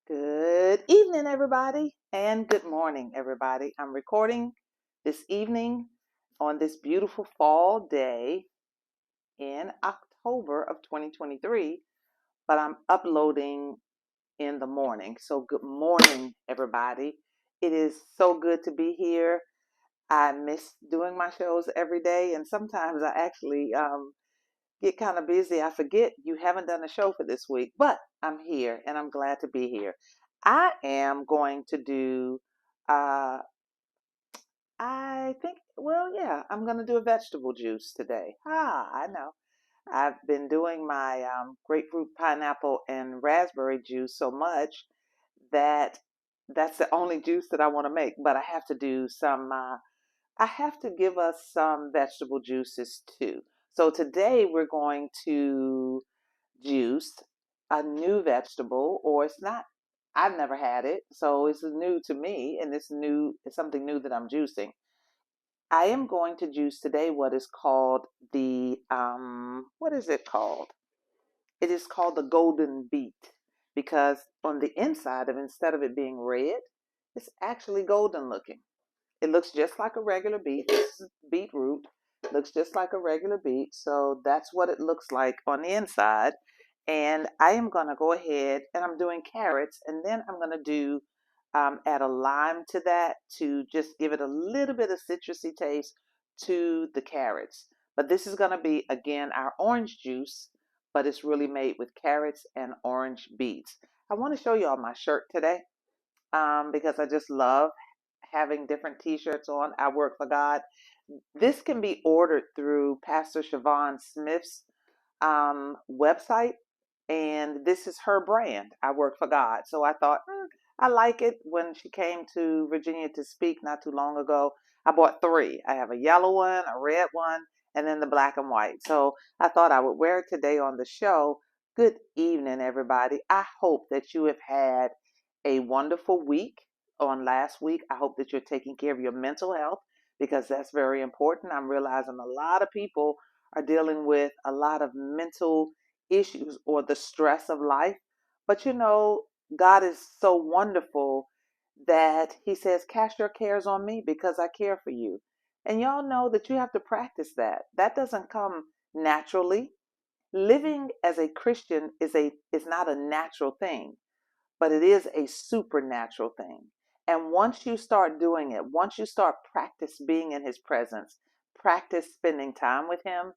Good evening, everybody, and good morning, everybody. I'm recording this evening on this beautiful fall day in October of 2023, but I'm uploading in the morning. So, good morning, everybody. It is so good to be here. I miss doing my shows every day, and sometimes I actually get kind of busy. I forget you haven't done a show for this week, but I'm here and I'm glad to be here. I am going to do, uh, I think, well, yeah, I'm going to do a vegetable juice today. I know. I've been doing my grapefruit, pineapple, and raspberry juice so much that that's the only juice that I want to make. But I have to do some, I have to give us some vegetable juices too. So today we're going to juice a new vegetable, or it's not, I've never had it, so it's new to me, and it's something new that I'm juicing. I am going to juice today what is called what is it called? It is called the golden beet, because on the inside of, instead of it being red, it's actually golden looking. It looks just like a regular beet. This is beetroot. Looks just like a regular beet. So that's what it looks like on the inside. And I am going to go ahead and I'm doing carrots. And then I'm going to add a lime to that to just give it a little bit of citrusy taste to the carrots. But this is going to be, again, our orange juice, but it's really made with carrots and orange beets. I want to show you all my shirt today because I just love having different t-shirts on. I work for God. This can be ordered through Pastor Siobhan Smith's website, and this is her brand. I work for God. So I thought, I like it. When she came to Virginia to speak not too long ago, I bought three. I have a yellow one, a red one, and then the black and white. So I thought I would wear it today on the show. Good evening, everybody. I hope that you have had a wonderful week on last week. I hope that you're taking care of your mental health because that's very important. I'm realizing a lot of people are dealing with a lot of mental issues or the stress of life. But God is so wonderful that He says, cast your cares on me because I care for you. And y'all know that you have to practice that. That doesn't come naturally. Living as a Christian is not a natural thing, but it is a supernatural thing. And once you start doing it, once you start practice being in His presence, practice spending time with Him,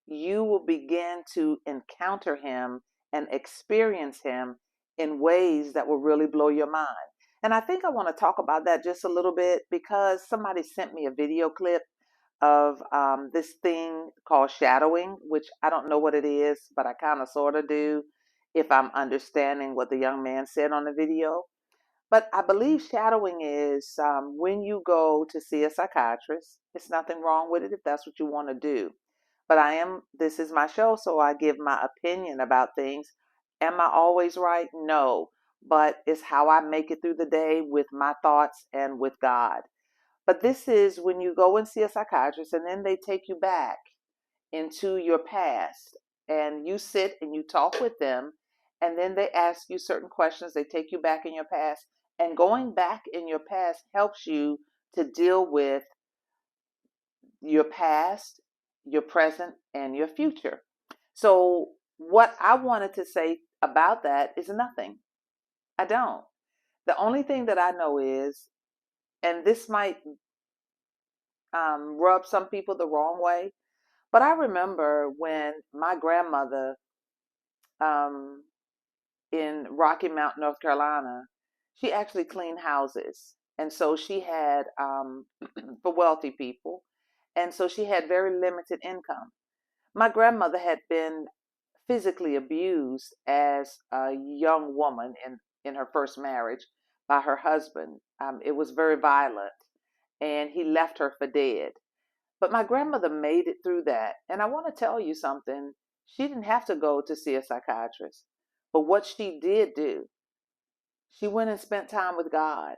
you will begin to encounter Him and experience Him in ways that will really blow your mind. And I think I want to talk about that just a little bit because somebody sent me a video clip of this thing called shadowing, which I don't know what it is, but I kind of sort of do if I'm understanding what the young man said on the video. But I believe shadowing is when you go to see a psychiatrist. It's nothing wrong with it if that's what you want to do. But this is my show, so I give my opinion about things. Am I always right? No. But it's how I make it through the day with my thoughts and with God. But this is when you go and see a psychiatrist and then they take you back into your past and you sit and you talk with them and then they ask you certain questions. They take you back in your past, and going back in your past helps you to deal with your past, your present, and your future. So what I wanted to say about that is nothing. I don't. The only thing that I know is, and this might rub some people the wrong way, but I remember when my grandmother um, in Rocky Mount, North Carolina, she actually cleaned houses. And so she had, for wealthy people, and so she had very limited income. My grandmother had been physically abused as a young woman in her first marriage by her husband. It was very violent, and he left her for dead. But my grandmother made it through that. And I want to tell you something. She didn't have to go to see a psychiatrist. But what she did do, she went and spent time with God.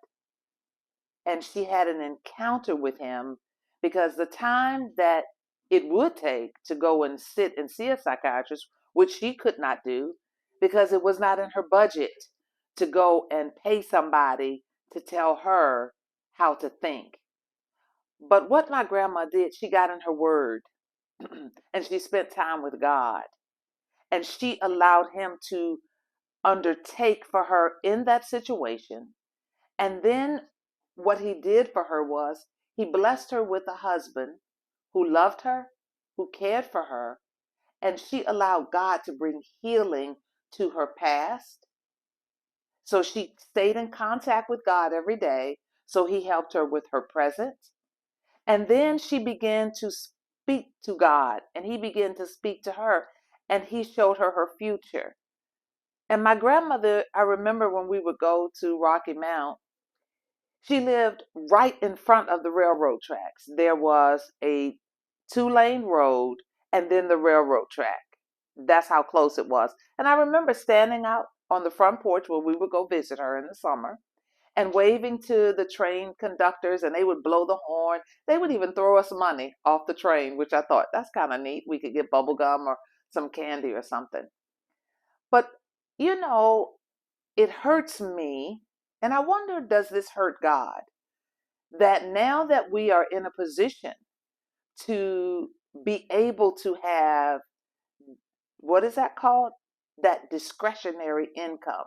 And she had an encounter with Him, because the time that it would take to go and sit and see a psychiatrist, which she could not do because it was not in her budget to go and pay somebody to tell her how to think. But what my grandma did, she got in her word and she spent time with God. And she allowed him to undertake for her in that situation. And then what he did for her was he blessed her with a husband who loved her, who cared for her, and she allowed God to bring healing to her past. So she stayed in contact with God every day. So he helped her with her present. And then she began to speak to God, and he began to speak to her, and he showed her her future. And my grandmother, I remember when we would go to Rocky Mount, she lived right in front of the railroad tracks. There was a 2-lane road and then the railroad track. That's how close it was. And I remember standing out on the front porch where we would go visit her in the summer and waving to the train conductors, and they would blow the horn. They would even throw us money off the train, which I thought that's kind of neat. We could get bubble gum or some candy or something. But, you know, it hurts me, and I wonder, does this hurt God? That now that we are in a position to be able to have, what is that called? That discretionary income,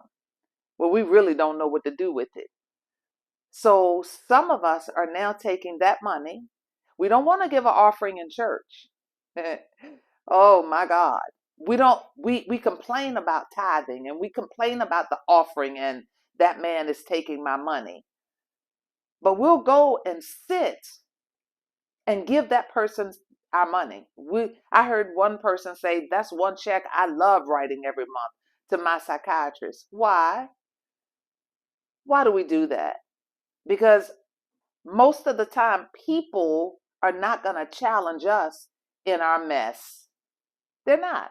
where we really don't know what to do with it. So some of us are now taking that money. We don't want to give an offering in church. Oh my God. We complain about tithing, and we complain about the offering, and that man is taking my money. But we'll go and sit and give that person our money. I heard one person say, that's one check I love writing every month to my psychiatrist. Why? Why do we do that? Because most of the time, people are not going to challenge us in our mess. They're not.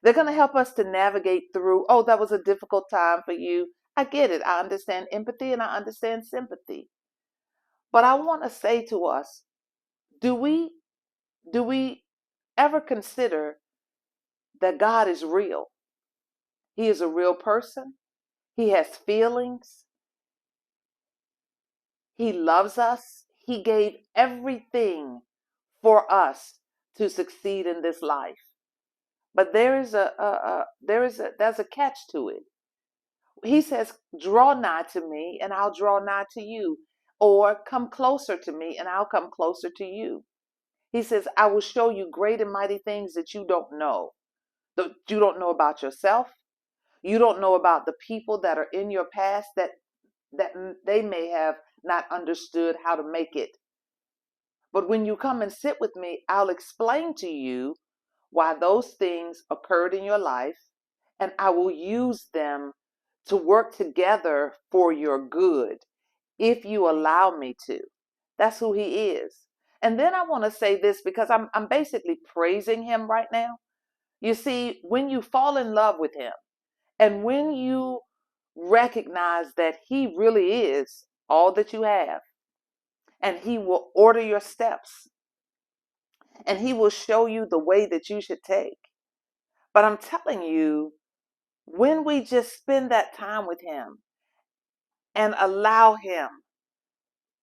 They're going to help us to navigate through, oh, that was a difficult time for you. I get it. I understand empathy and I understand sympathy. But I want to say to us, do we ever consider that God is real? He is a real person. He has feelings. He loves us. He gave everything for us to succeed in this life. But there's a catch to it. He says, draw nigh to me and I'll draw nigh to you, or come closer to me and I'll come closer to you. He says, I will show you great and mighty things that you don't know. That you don't know about yourself. You don't know about the people that are in your past that they may have not understood how to make it. But when you come and sit with me, I'll explain to you why those things occurred in your life, and I will use them to work together for your good if you allow me to. That's who he is. And then I want to say this, because I'm basically praising him right now. You see, when you fall in love with him and when you recognize that he really is all that you have, and he will order your steps, and he will show you the way that you should take. But I'm telling you, when we just spend that time with him and allow him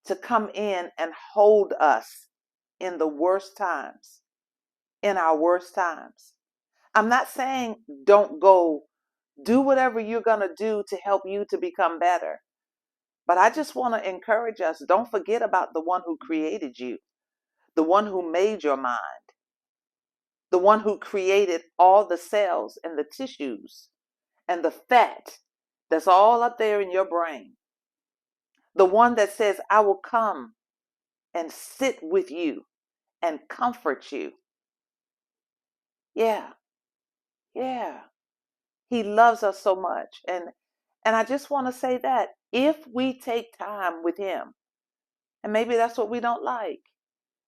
to come in and hold us in the worst times, in our worst times. I'm not saying don't go do whatever you're going to do to help you to become better. But I just want to encourage us, don't forget about the one who created you, the one who made your mind, the one who created all the cells and the tissues and the fat that's all up there in your brain. The one that says, I will come and sit with you and comfort you. Yeah, yeah. He loves us so much. And I just want to say that if we take time with him, and maybe that's what we don't like.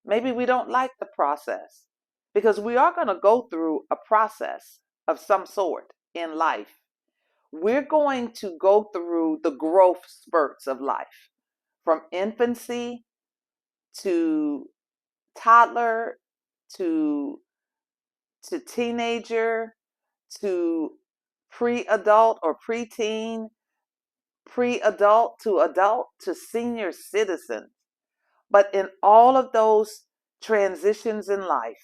Maybe we don't like the process, because we are going to go through a process of some sort in life. We're going to go through the growth spurts of life, from infancy to toddler to teenager to pre-adult or preteen pre-adult to adult to senior citizen. But in all of those transitions in life,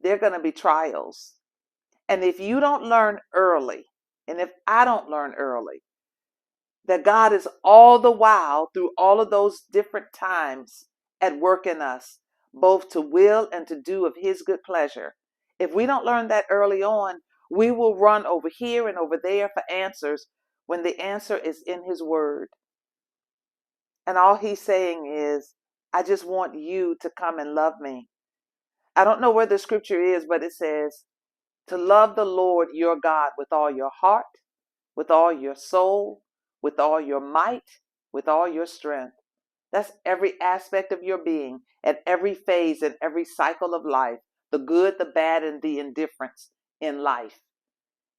there are going to be trials. And if you don't learn early, and if I don't learn early, that God is all the while through all of those different times at work in us, both to will and to do of his good pleasure. If we don't learn that early on, we will run over here and over there for answers when the answer is in his word. And all he's saying is, I just want you to come and love me. I don't know where the scripture is, but it says to love the Lord your God with all your heart, with all your soul, with all your might, with all your strength. That's every aspect of your being at every phase and every cycle of life, the good, the bad, and the indifference in life.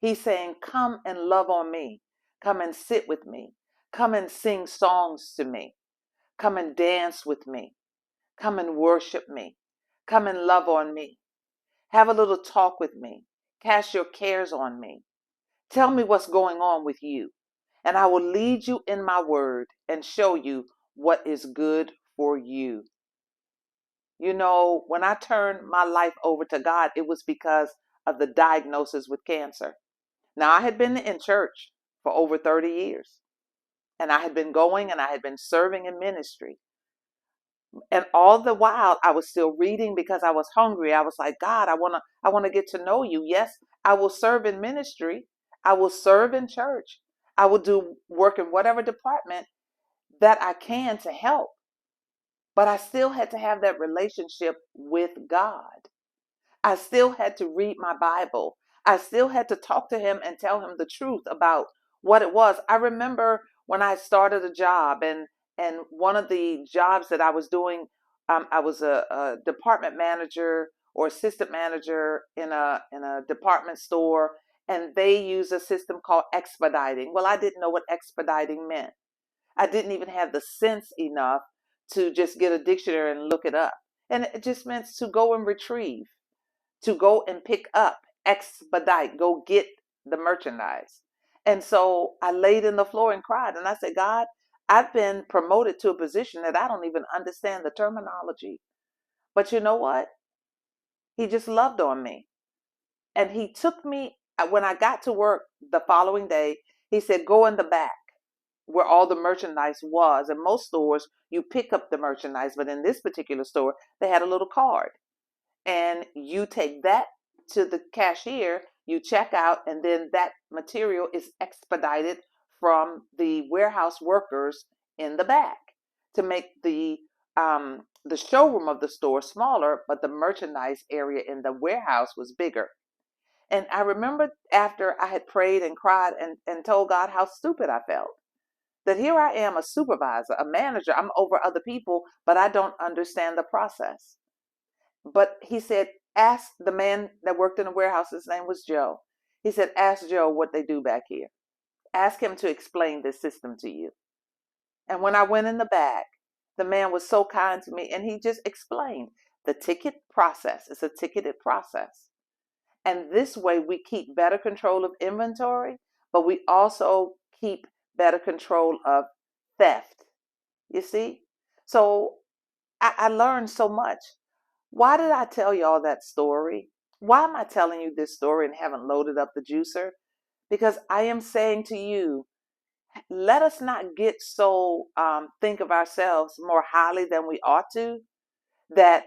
He's saying, come and love on me. Come and sit with me. Come and sing songs to me. Come and dance with me. Come and worship me. Come and love on me. Have a little talk with me. Cast your cares on me. Tell me what's going on with you, and I will lead you in my word and show you what is good for you. You know, when I turned my life over to God, it was because of the diagnosis with cancer. Now, I had been in church for over 30 years, and I had been going and I had been serving in ministry. And all the while I was still reading because I was hungry. I was like, God, I want to get to know you. Yes, I will serve in ministry. I will serve in church. I will do work in whatever department that I can to help. But I still had to have that relationship with God. I still had to read my Bible. I still had to talk to him and tell him the truth about what it was. I remember when I started a job, and one of the jobs that I was doing, I was a department manager or assistant manager in a department store, and they use a system called expediting. Well, I didn't know what expediting meant. I didn't even have the sense enough to just get a dictionary and look it up. And it just meant to go and retrieve, to go and pick up, expedite, go get the merchandise. And so I laid in the floor and cried. And I said, God, I've been promoted to a position that I don't even understand the terminology. But you know what? He just loved on me. And he took me, when I got to work the following day, he said, go in the back where all the merchandise was. In most stores, you pick up the merchandise. But in this particular store, they had a little card. And you take that to the cashier, you check out, and then that material is expedited from the warehouse workers in the back to make the showroom of the store smaller, but the merchandise area in the warehouse was bigger. And I remember after I had prayed and cried and told God how stupid I felt. That here I am, a supervisor, a manager, I'm over other people, but I don't understand the process. But he said, ask the man that worked in the warehouse, his name was Joe. He said, ask Joe what they do back here. Ask him to explain this system to you. And when I went in the back, the man was so kind to me and he just explained the ticket process. It's a ticketed process. And this way we keep better control of inventory, but we also keep better control of theft. You see? So I learned so much. Why did I tell you all that story? Why am I telling you this story and haven't loaded up the juicer? Because I am saying to you, let us not get so think of ourselves more highly than we ought to, that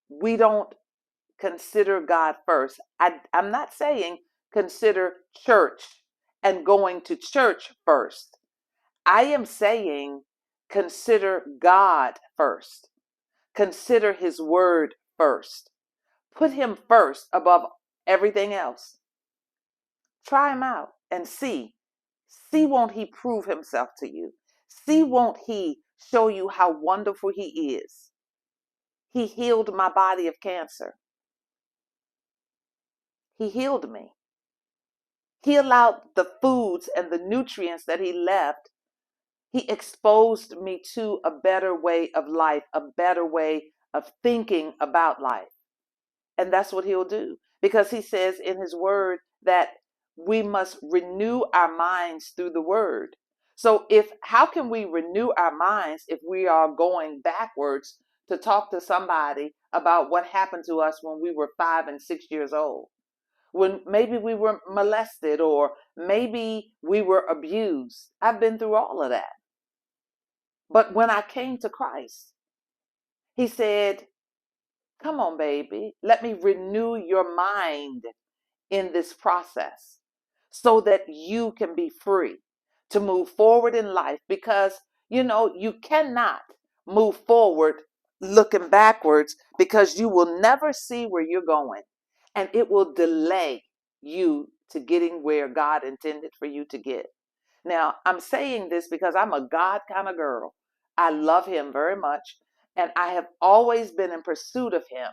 we don't consider God first. I'm not saying consider church and going to church first. I am saying consider God first. Consider his word first. Put him first above everything else. Try him out and see. See, won't he prove himself to you? See, won't he show you how wonderful he is? He healed my body of cancer. He healed me. He allowed the foods and the nutrients that he left. He exposed me to a better way of life, a better way of thinking about life. And that's what he'll do. Because he says in his word that we must renew our minds through the word. So how can we renew our minds if we are going backwards to talk to somebody about what happened to us when we were 5 and 6 years old? When maybe we were molested or maybe we were abused. I've been through all of that. But when I came to Christ, he said, come on, baby, let me renew your mind in this process so that you can be free to move forward in life, because you cannot move forward looking backwards, because you will never see where you're going, and it will delay you to getting where God intended for you to get. Now, I'm saying this because I'm a God kind of girl. I love him very much, and I have always been in pursuit of him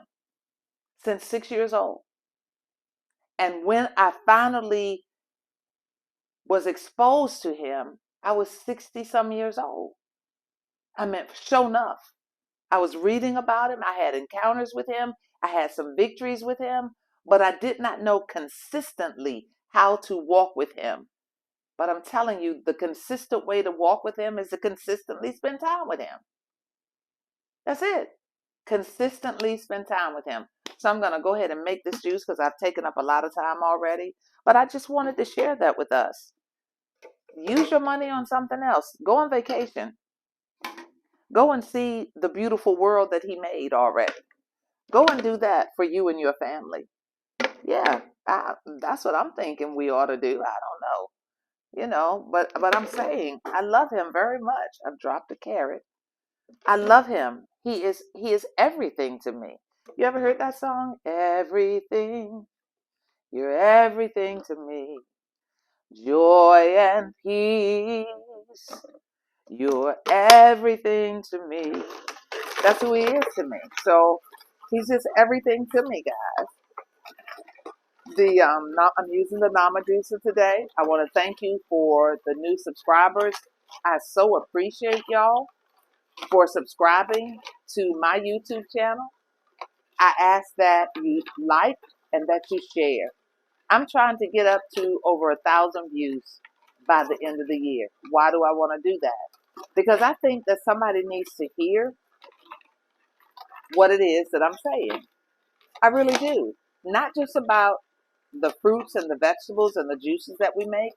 since 6 years old. And when I finally was exposed to him, I was 60 some years old. I mean, sure enough, I was reading about him. I had encounters with him. I had some victories with him, but I did not know consistently how to walk with him. But I'm telling you, the consistent way to walk with him is to consistently spend time with him. That's it. Consistently spend time with him. So I'm going to go ahead and make this juice because I've taken up a lot of time already. But I just wanted to share that with us. Use your money on something else. Go on vacation. Go and see the beautiful world that he made already. Go and do that for you and your family. Yeah, that's what I'm thinking we ought to do. I don't know. But I'm saying I love him very much. I've dropped a carrot. I love him. He is everything to me. You ever heard that song? Everything. You're everything to me. Joy and peace. You're everything to me. That's who he is to me. So he's just everything to me, guys. I'm using the Nama Juicer today. I want to thank you for the new subscribers. I so appreciate y'all for subscribing to my YouTube channel. I ask that you like and that you share. I'm trying to get up to over 1,000 views by the end of the year. Why do I want to do that? Because I think that somebody needs to hear what it is that I'm saying. I really do. Not just about the fruits and the vegetables and the juices that we make,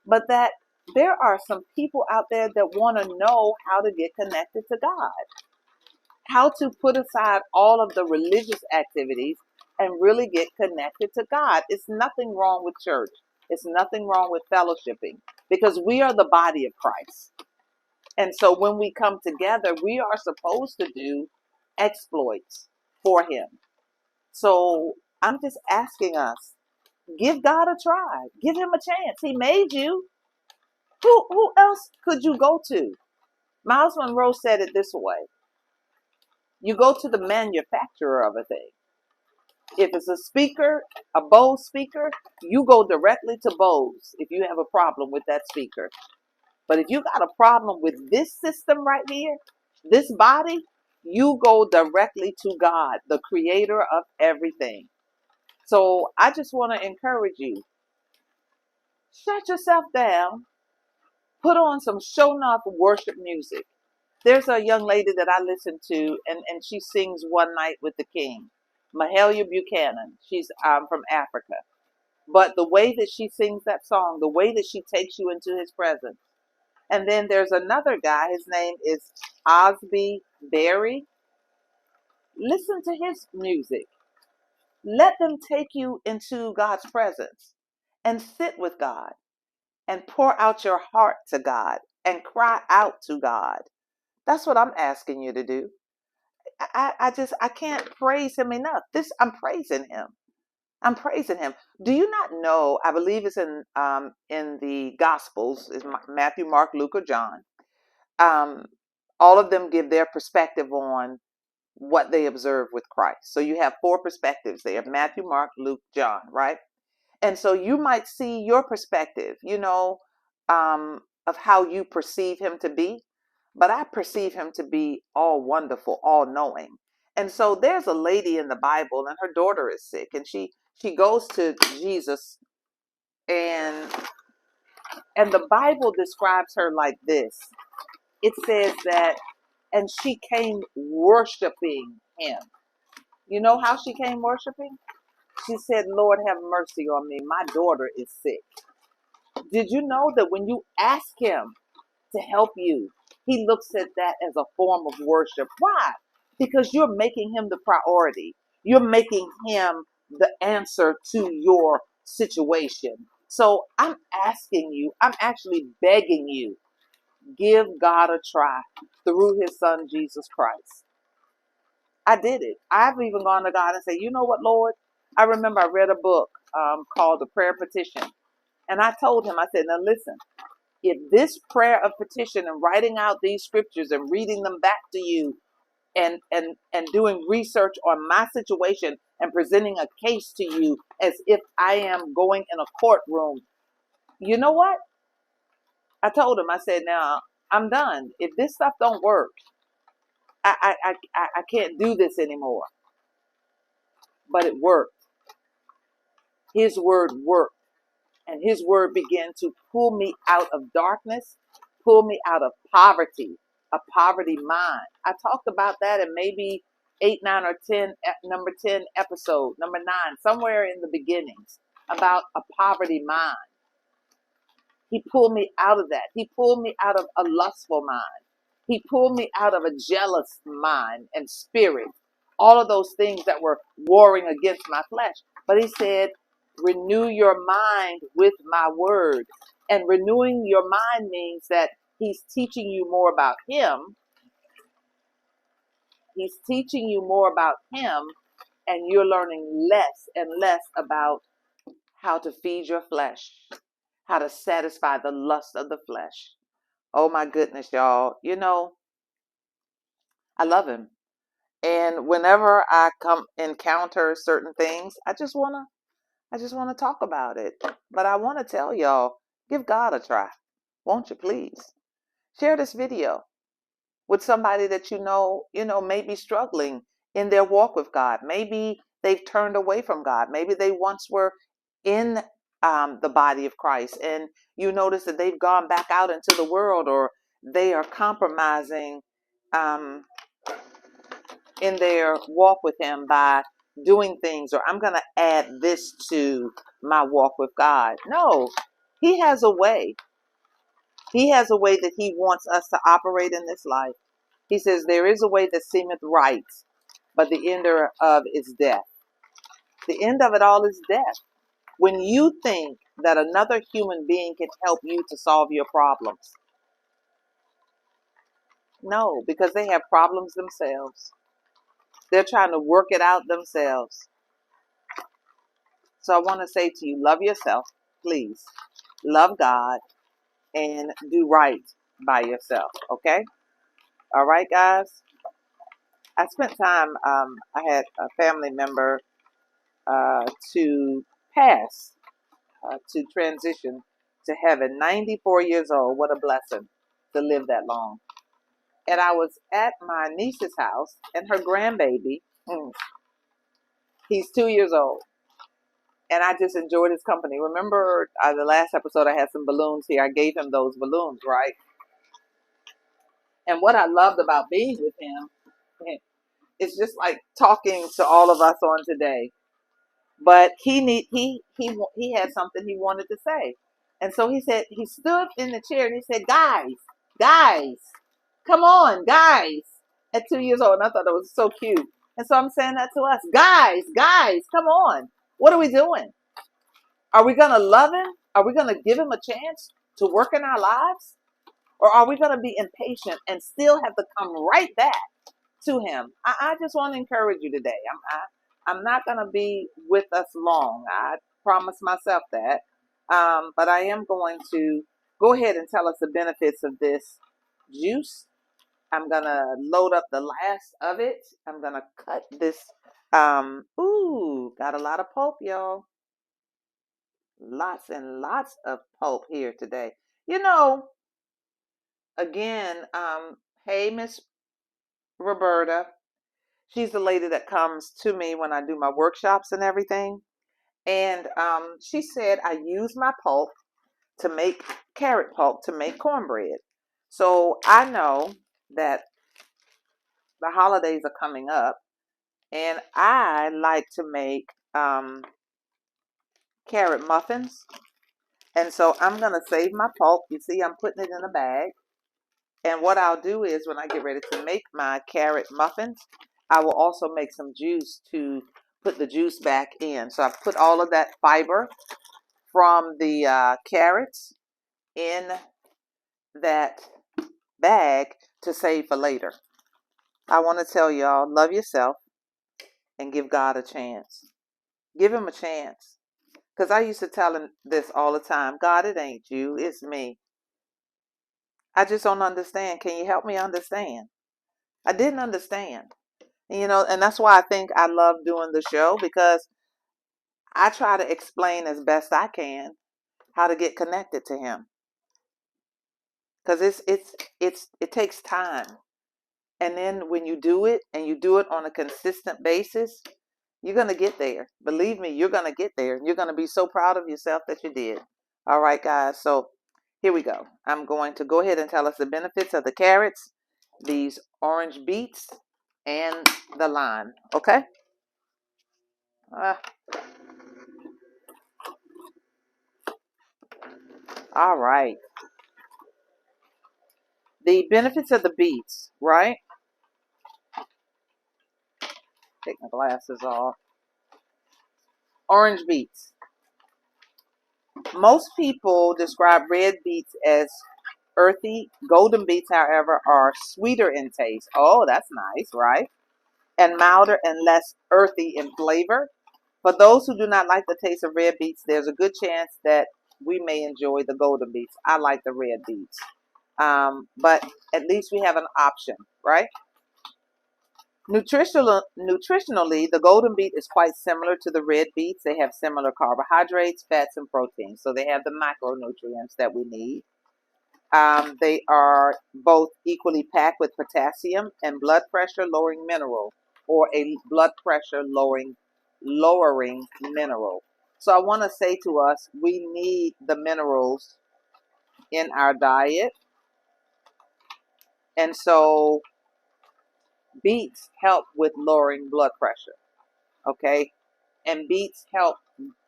but that there are some people out there that want to know how to get connected to God, how to put aside all of the religious activities and really get connected to God. It's nothing wrong with church. It's nothing wrong with fellowshipping, because we are the body of Christ. And so when we come together, we are supposed to do exploits for him. So I'm just asking us, give God a try. Give him a chance. He made you. Who else could you go to? Miles Monroe said it this way. You go to the manufacturer of a thing. If it's a speaker, a Bose speaker, you go directly to Bose if you have a problem with that speaker. But if you got a problem with this system right here, this body, you go directly to God, the creator of everything. So I just want to encourage you. Shut yourself down. Put on some show off worship music. There's a young lady that I listen to, and she sings One Night with the King. Mahalia Buchanan. She's from Africa. But the way that she sings that song, the way that she takes you into his presence. And then there's another guy. His name is Osby Berry. Listen to his music. Let them take you into God's presence and sit with God and pour out your heart to God and cry out to God. That's what I'm asking you to do. I can't praise him enough. I'm praising him. I'm praising him. Do you not know? I believe it's in the Gospels. Is Matthew, Mark, Luke, or John? Um, all of them give their perspective on what they observe with Christ. So you have four perspectives there: Matthew, Mark, Luke, John, right? And so you might see your perspective, of how you perceive him to be. But I perceive him to be all wonderful, all knowing. And so there's a lady in the Bible, and her daughter is sick, and she goes to Jesus And the Bible describes her like this. It says that, and she came worshiping him. You know how she came worshiping? She said, Lord, have mercy on me. My daughter is sick. Did you know that when you ask him to help you, he looks at that as a form of worship? Why? Because you're making him the priority. You're making him the answer to your situation. So I'm asking you, I'm actually begging you, give God a try through his son, Jesus Christ. I did it. I've even gone to God and said, you know what, Lord? I remember I read a book called The Prayer Petition. And I told him, I said, now listen, if this prayer of petition and writing out these scriptures and reading them back to you and doing research on my situation and presenting a case to you as if I am going in a courtroom, you know what? I told him, I said, now I'm done. If this stuff don't work, I can't do this anymore. But it worked. His word worked. And his word began to pull me out of darkness, pull me out of poverty, a poverty mind. I talked about that in maybe 8, 9, or 10, number 10 episode, number 9, somewhere in the beginnings, about a poverty mind. He pulled me out of that. He pulled me out of a lustful mind. He pulled me out of a jealous mind and spirit. All of those things that were warring against my flesh. But he said, renew your mind with my word. And renewing your mind means that he's teaching you more about him. He's teaching you more about him, and you're learning less and less about how to feed your flesh, how to satisfy the lust of the flesh. Oh my goodness, y'all. You know, I love him. And whenever I come encounter certain things, I just wanna talk about it. But I want to tell y'all, give God a try. Won't you please? Share this video with somebody that may be struggling in their walk with God. Maybe they've turned away from God. Maybe they once were in the body of Christ, and you notice that they've gone back out into the world, or they are compromising um, in their walk with him by doing things, or I'm going to add this to my walk with God. No, he has a way. He has a way that he wants us to operate in this life. He says, there is a way that seemeth right, but the end of is death. The end of it all is death. When you think that another human being can help you to solve your problems. No, because they have problems themselves. They're trying to work it out themselves. So I want to say to you, love yourself, please. Love God and do right by yourself. Okay? All right, guys? I spent time, I had a family member to pass, to transition to heaven. 94 years old. What a blessing to live that long. And I was at my niece's house, and her grandbaby, he's 2 years old. And I just enjoyed his company. Remember the last episode, I had some balloons here. I gave him those balloons, right? And what I loved about being with him, it's just like talking to all of us on today. But he had something he wanted to say. And so he said, he stood in the chair and he said, guys, come on, guys. At 2 years old. And I thought that was so cute. And so I'm saying that to us. Guys, come on. What are we doing? Are we going to love him? Are we going to give him a chance to work in our lives? Or are we going to be impatient and still have to come right back to him? I just want to encourage you today. I'm not going to be with us long. I promise myself that. But I am going to go ahead and tell us the benefits of this juice. I'm going to load up the last of it. I'm going to cut this. Got a lot of pulp, y'all. Lots and lots of pulp here today. Again, hey, Miss Roberta. She's the lady that comes to me when I do my workshops and everything. And she said I use my pulp to make carrot pulp to make cornbread. So I know that the holidays are coming up, and I like to make carrot muffins. And so I'm going to save my pulp. You see, I'm putting it in a bag. And what I'll do is when I get ready to make my carrot muffins, I will also make some juice to put the juice back in. So I've put all of that fiber from the carrots in that bag to save for later. I want to tell y'all, love yourself and give God a chance. Give him a chance. Because I used to tell him this all the time. God, it ain't you, it's me. I just don't understand. Can you help me understand? I didn't understand. And that's why I think I love doing the show, because I try to explain as best I can how to get connected to him. Because it takes time. And then when you do it and you do it on a consistent basis, you're going to get there. Believe me, you're going to get there. You're going to be so proud of yourself that you did. All right, guys. So here we go. I'm going to go ahead and tell us the benefits of the carrots, these orange beets, and the lime. Okay? Uh, all right. The benefits of the beets, right? Take my glasses off. Orange beets. Most people describe red beets as earthy. Golden beets, however, are sweeter in taste. Oh, that's nice, right? And milder and less earthy in flavor. For those who do not like the taste of red beets, there's a good chance that we may enjoy the golden beets. I like the red beets. But at least we have an option, right? Nutritionally, the golden beet is quite similar to the red beets. They have similar carbohydrates, fats, and proteins. So they have the macronutrients that we need. They are both equally packed with potassium and blood pressure lowering mineral, or a blood pressure lowering mineral. So I want to say to us, we need the minerals in our diet. And so beets help with lowering blood pressure. Okay. And beets help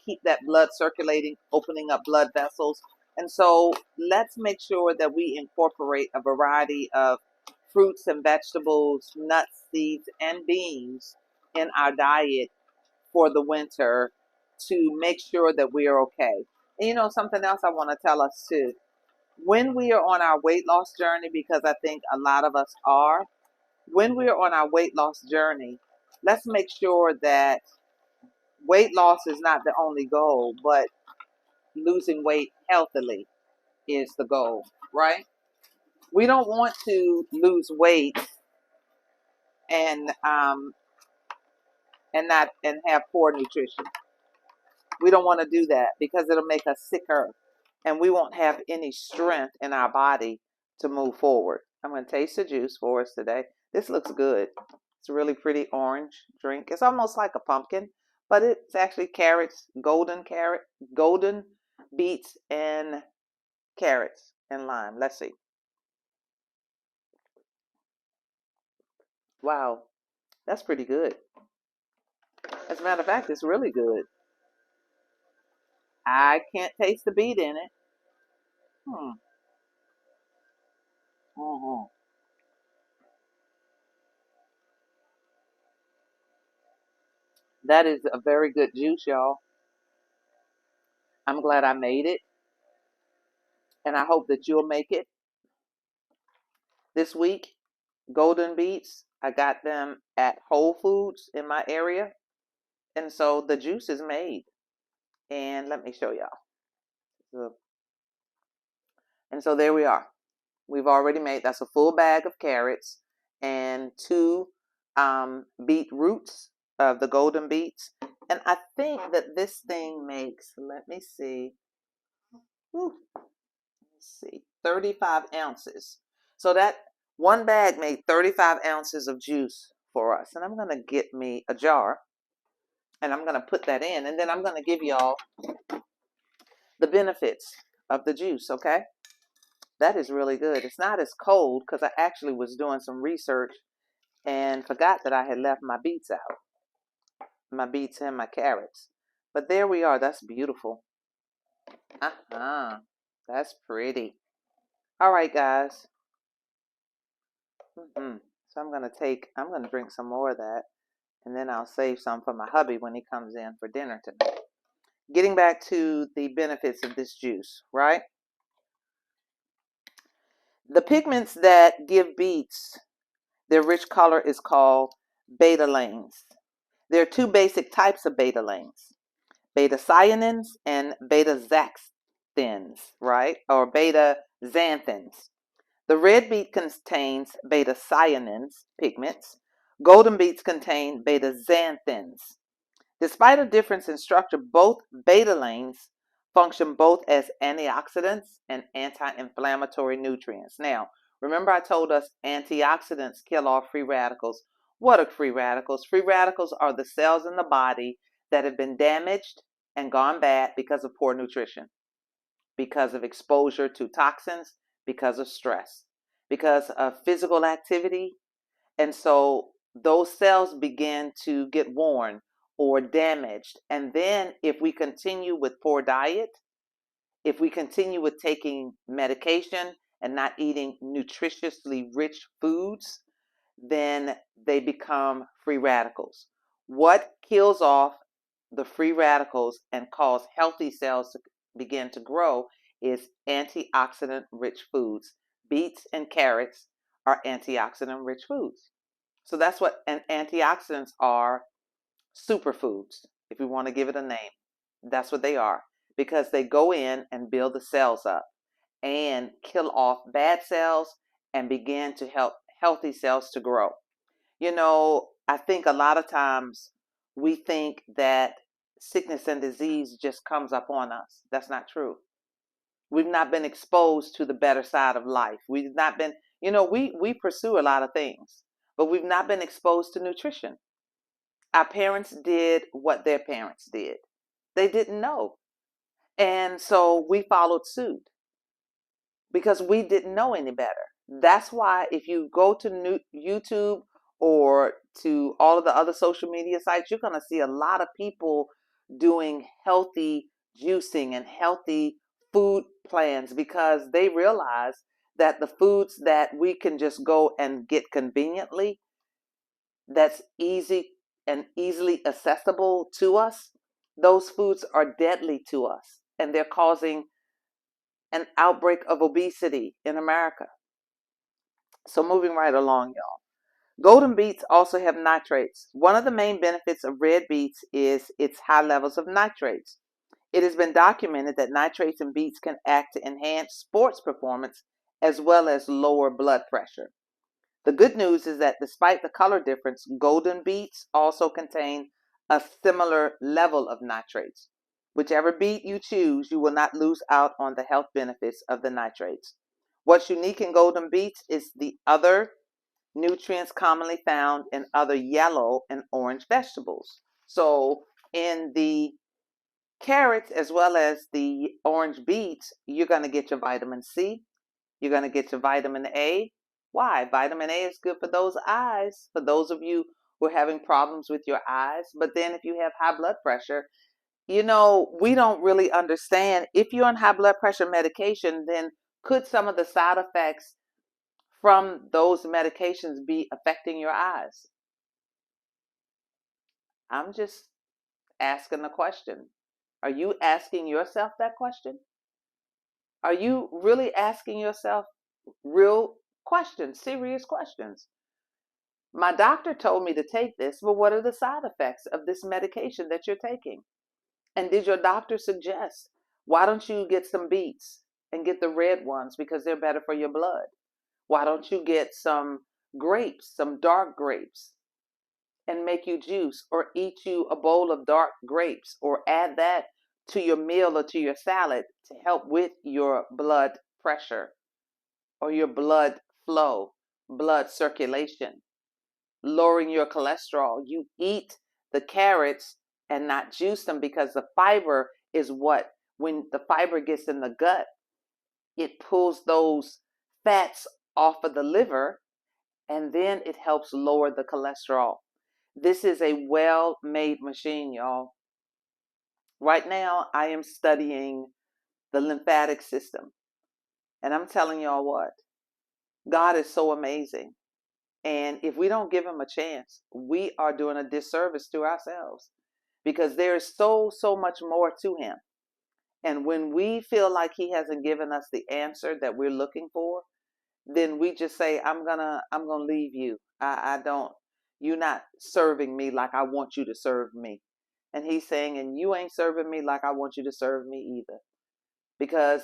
keep that blood circulating, opening up blood vessels. And so let's make sure that we incorporate a variety of fruits and vegetables, nuts, seeds, and beans in our diet for the winter to make sure that we are okay. And something else I want to tell us too. When we are on our weight loss journey, because I think a lot of us are, when we are on our weight loss journey, let's make sure that weight loss is not the only goal, but losing weight healthily is the goal, right? We don't want to lose weight and and have poor nutrition. We don't want to do that because it'll make us sicker, and we won't have any strength in our body to move forward. I'm going to taste the juice for us today. This looks good. It's a really pretty orange drink. It's almost like a pumpkin, but it's actually carrots, golden beets, and carrots and lime. Let's see. Wow, that's pretty good. As a matter of fact, it's really good. I can't taste the beet in it. Hmm. Mm-hmm. That is a very good juice, y'all. I'm glad I made it, and I hope that you'll make it this week. Golden beets, I got them at Whole Foods in my area, and so the juice is made. And let me show y'all. And so there we are. We've already made, that's a full bag of carrots and two beet roots of the golden beets. And I think that this thing makes, let me see, 35 ounces. So that one bag made 35 ounces of juice for us. And I'm going to get me a jar And I'm going to put that in. And then I'm going to give y'all the benefits of the juice, okay? That is really good. It's not as cold because I actually was doing some research and forgot that I had left my beets out. My beets and my carrots. But there we are. That's beautiful. That's pretty. All right, guys. So I'm going to drink some more of that. And then I'll save some for my hubby when he comes in for dinner tonight. Getting back to the benefits of this juice, right? The pigments that give beets their rich color is called betalains. There are two basic types of betalains, beta-cyanins and beta-xanthins, right? Or beta-xanthins. The red beet contains beta-cyanins pigments. Golden beets contain beta-xanthins. Despite a difference in structure, both betalains function both as antioxidants and anti-inflammatory nutrients. Now, remember I told us antioxidants kill off free radicals. What are free radicals? Free radicals are the cells in the body that have been damaged and gone bad because of poor nutrition, because of exposure to toxins, because of stress, because of physical activity. And so those cells begin to get worn or damaged. And then if we continue with poor diet, if we continue with taking medication and not eating nutritiously rich foods, then they become free radicals. What kills off the free radicals and cause healthy cells to begin to grow is antioxidant rich foods. Beets and carrots are antioxidant rich foods. So that's what antioxidants are, superfoods, if we want to give it a name. That's what they are, because they go in and build the cells up and kill off bad cells and begin to help healthy cells to grow. You know, I think a lot of times we think that sickness and disease just comes up on us. That's not true. We've not been exposed to the better side of life. We've not been, we pursue a lot of things, but we've not been exposed to nutrition. Our parents did what their parents did. They didn't know. And so we followed suit because we didn't know any better. That's why if you go to YouTube or to all of the other social media sites, you're going to see a lot of people doing healthy juicing and healthy food plans because they realize that the foods that we can just go and get conveniently, that's easy and easily accessible to us, those foods are deadly to us, and they're causing an outbreak of obesity in America. So moving right along, y'all. Golden beets also have nitrates. One of the main benefits of red beets is its high levels of nitrates. It has been documented that nitrates in beets can act to enhance sports performance as well as lower blood pressure. The good news is that despite the color difference, golden beets also contain a similar level of nitrates. Whichever beet you choose, you will not lose out on the health benefits of the nitrates. What's unique in golden beets is the other nutrients commonly found in other yellow and orange vegetables. So in the carrots as well as the orange beets, you're going to get your vitamin C. You're going to get your vitamin A. Why? Vitamin A is good for those eyes, for those of you who are having problems with your eyes. But then if you have high blood pressure, we don't really understand. If you're on high blood pressure medication, then could some of the side effects from those medications be affecting your eyes? I'm just asking a question. Are you asking yourself that question? Are you really asking yourself real questions, serious questions? My doctor told me to take this, but what are the side effects of this medication that you're taking? And did your doctor suggest, why don't you get some beets and get the red ones because they're better for your blood? Why don't you get some grapes, some dark grapes, and make you juice, or eat you a bowl of dark grapes, or add that to your meal or to your salad to help with your blood pressure or your blood flow, blood circulation, lowering your cholesterol? You eat the carrots and not juice them, because the fiber is what, when the fiber gets in the gut, it pulls those fats off of the liver, and then it helps lower the cholesterol. This is a well-made machine, y'all. Right now, I am studying the lymphatic system. And I'm telling y'all what, God is so amazing. And if we don't give him a chance, we are doing a disservice to ourselves, because there is so much more to him. And when we feel like he hasn't given us the answer that we're looking for, then we just say, I'm gonna leave you. I don't, you're not serving me like I want you to serve me. And he's saying, and you ain't serving me like I want you to serve me either. Because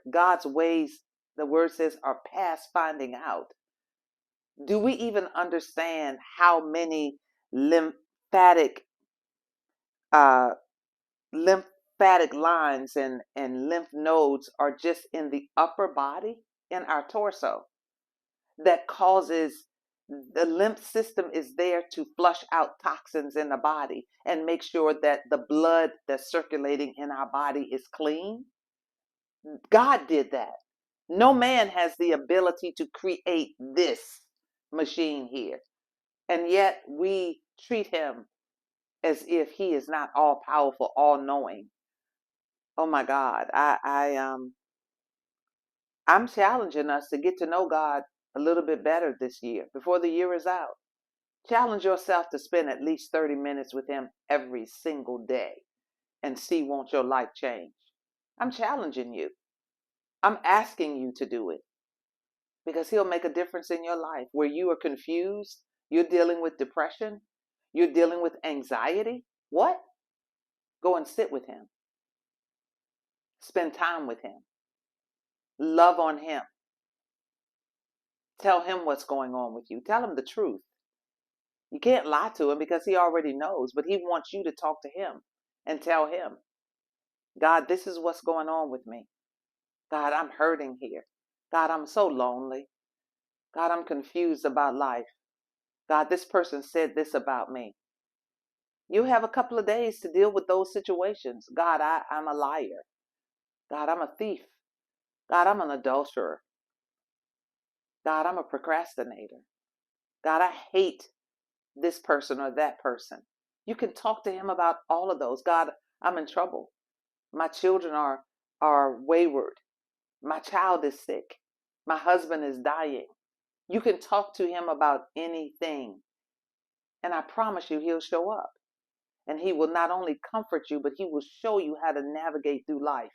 God's ways, the word says, are past finding out. Do we even understand how many lymphatic uh, lymphatic lines and lymph nodes are just in the upper body, in our torso, that causes, the lymph system is there to flush out toxins in the body and make sure that the blood that's circulating in our body is clean? God did that. No man has the ability to create this machine here. And yet we treat him as if he is not all powerful, all knowing. Oh my God. I'm challenging us to get to know God a little bit better this year, before the year is out. Challenge yourself to spend at least 30 minutes with him every single day, and see, won't your life change? I'm challenging you. I'm asking you to do it, because he'll make a difference in your life. Where you are confused, you're dealing with depression, you're dealing with anxiety. What? Go and sit with him. Spend time with him. Love on him. Tell him what's going on with you. Tell him the truth. You can't lie to him, because he already knows, but he wants you to talk to him and tell him, God, this is what's going on with me. God, I'm hurting here. God, I'm so lonely. God, I'm confused about life. God, this person said this about me. You have a couple of days to deal with those situations. God, I'm a liar. God, I'm a thief. God, I'm an adulterer. God, I'm a procrastinator. God, I hate this person or that person. You can talk to him about all of those. God, I'm in trouble. My children are wayward. My child is sick. My husband is dying. You can talk to him about anything. And I promise you, he'll show up. And he will not only comfort you, but he will show you how to navigate through life.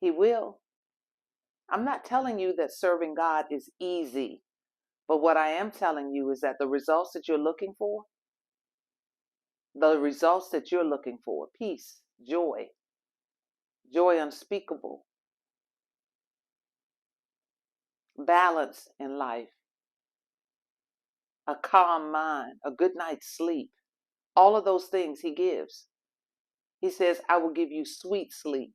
He will. I'm not telling you that serving God is easy. But what I am telling you is that the results that you're looking for, peace, joy unspeakable, balance in life, a calm mind, a good night's sleep, all of those things he gives. He says, I will give you sweet sleep.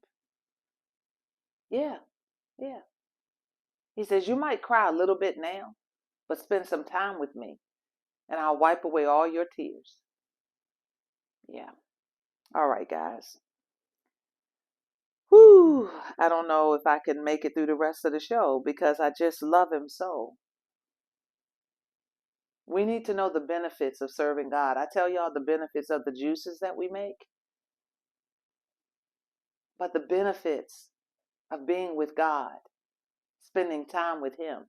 Yeah, yeah. He says, you might cry a little bit now, but spend some time with me, and I'll wipe away all your tears. Yeah. All right, guys. Whew. I don't know if I can make it through the rest of the show, because I just love him so. We need to know the benefits of serving God. I tell y'all the benefits of the juices that we make, but the benefits of being with God, spending time with him,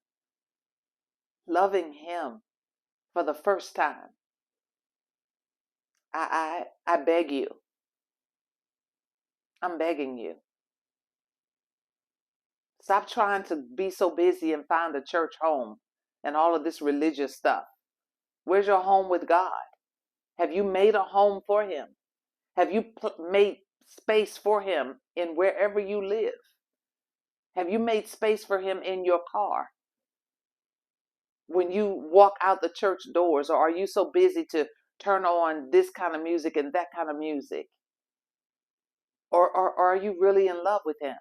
loving him for the first time. I beg you. I'm begging you. Stop trying to be so busy and find a church home and all of this religious stuff. Where's your home with God? Have you made a home for him? Have you made space for him in wherever you live? Have you made space for him in your car? When you walk out the church doors, or are you so busy to turn on this kind of music and that kind of music? Or are you really in love with him?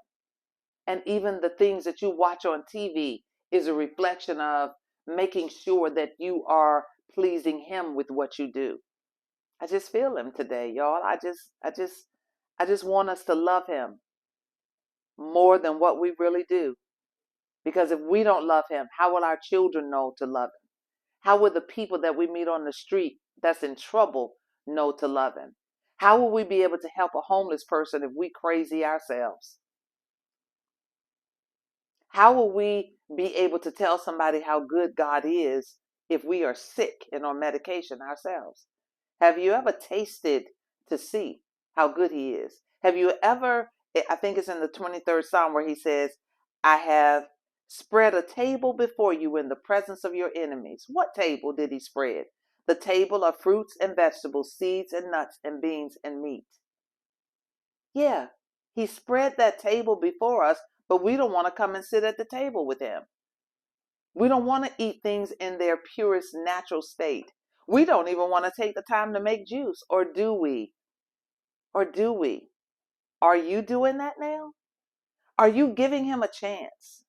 And even the things that you watch on TV is a reflection of making sure that you are pleasing him with what you do. I just feel him today, y'all. I just want us to love him more than what we really do. Because if we don't love him, how will our children know to love him? How will the people that we meet on the street that's in trouble know to love him? How will we be able to help a homeless person if we crazy ourselves? How will we be able to tell somebody how good God is if we are sick and on medication ourselves? Have you ever tasted to see how good he is? Have you ever, I think it's in the 23rd Psalm where he says, I have spread a table before you in the presence of your enemies. What table did he spread? The table of fruits and vegetables, seeds and nuts and beans and meat. Yeah, he spread that table before us, but we don't want to come and sit at the table with him. We don't want to eat things in their purest natural state. We don't even want to take the time to make juice, or do we? Or do we? Are you doing that now? Are you giving him a chance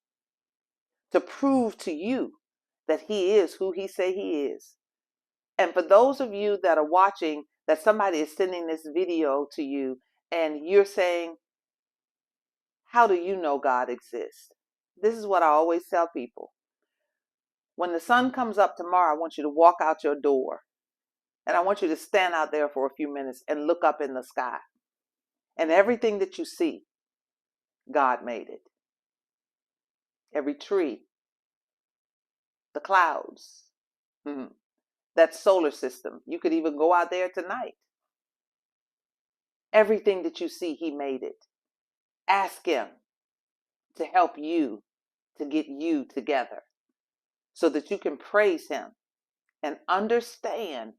to prove to you that he is who he say he is? And for those of you that are watching, that somebody is sending this video to you and you're saying, how do you know God exists? This is what I always tell people. When the sun comes up tomorrow, I want you to walk out your door and I want you to stand out there for a few minutes and look up in the sky. And everything that you see, God made it. Every tree, the clouds, that solar system. You could even go out there tonight. Everything that you see, he made it. Ask him to help you to get you together so that you can praise him and understand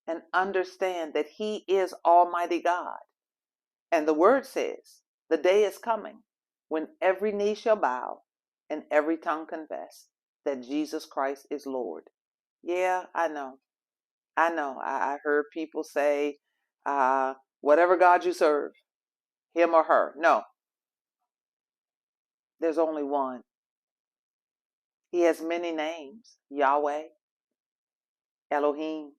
that he is Almighty God. And the word says, the day is coming when every knee shall bow and every tongue confess that Jesus Christ is Lord. Yeah, I know. I heard people say, whatever God you serve, him or her. No, there's only one. He has many names. Yahweh, Elohim,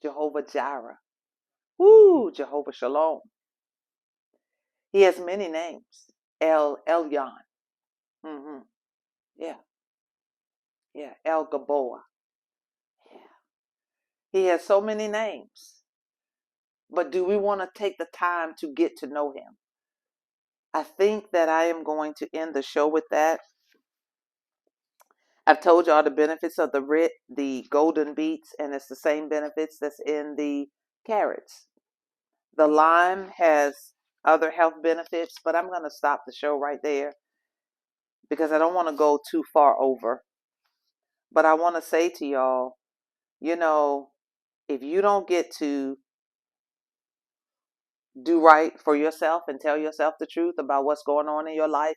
Jehovah Jireh, Jehovah Shalom. He has many names. El Elyon. Yeah. Yeah. El Gaboa. Yeah. He has so many names. But do we want to take the time to get to know him? I think that I am going to end the show with that. I've told y'all the benefits of the golden beets, and it's the same benefits that's in the carrots. The lime has other health benefits, but I'm going to stop the show right there because I don't want to go too far over. But I want to say to y'all, if you don't get to do right for yourself and tell yourself the truth about what's going on in your life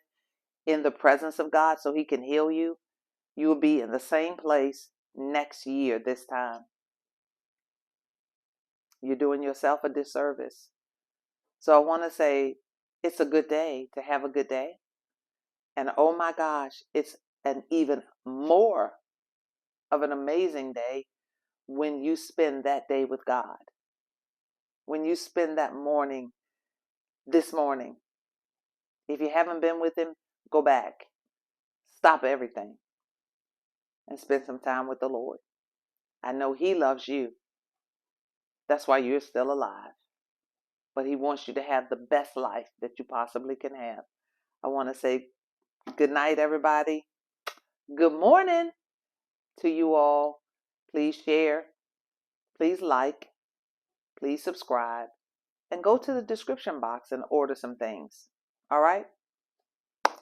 in the presence of God so he can heal you, you will be in the same place next year this time. You're doing yourself a disservice. So I want to say it's a good day to have a good day. And oh my gosh, it's an even more of an amazing day when you spend that day with God. When you spend that morning, this morning, if you haven't been with him, go back. Stop everything and spend some time with the Lord. I know he loves you. That's why you're still alive. But he wants you to have the best life that you possibly can have. I want to say good night, everybody. Good morning to you all. Please share. Please like. Please subscribe. And go to the description box and order some things. All right?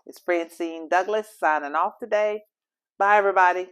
It's Francine Douglas signing off today. Bye, everybody.